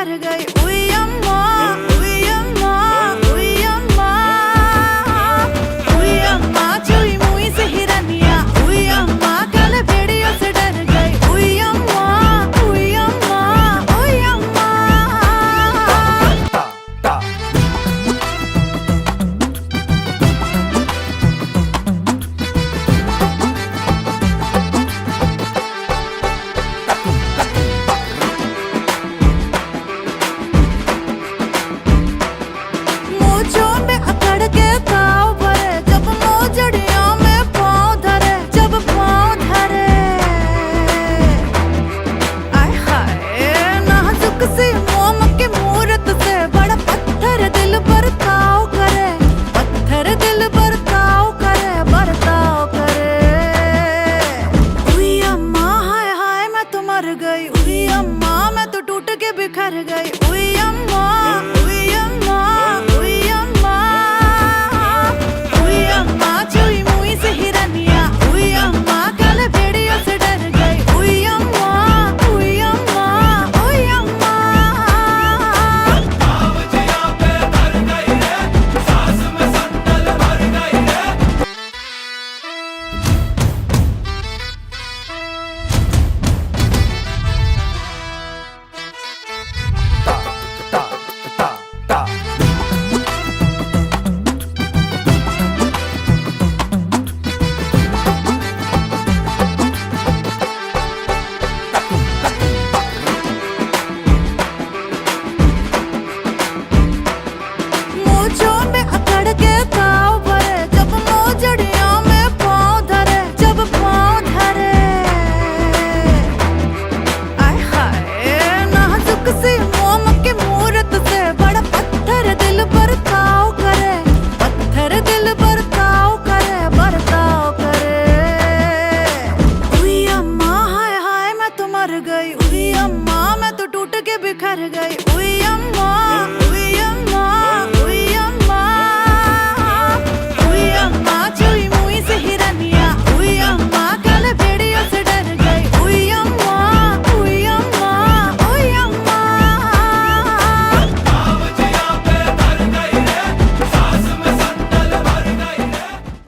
बिखर गई। उई अम्मा, उई अम्मा, उई अम्मा, उई अम्मा चुई मुई से हिरनिया। उई अम्मा कल भेड़ियों से डर गई। उई अम्मा, उई अम्मा, उई अम्मा। मूंछों में अकड़ के ताव भरे, जब मोजड़ियों में पाँव धरे, जब पाँव धरे। आय हाय नाजुक सी मोम की मूरत से बड़ा पत्थर दिल बर्ताव करे, पत्थर दिल बर्ताव करे, बर्ताव करे। उई अम्मा हाय हाय मैं तो मर गई। उई अम्मा मैं तो टूट के बिखर गई।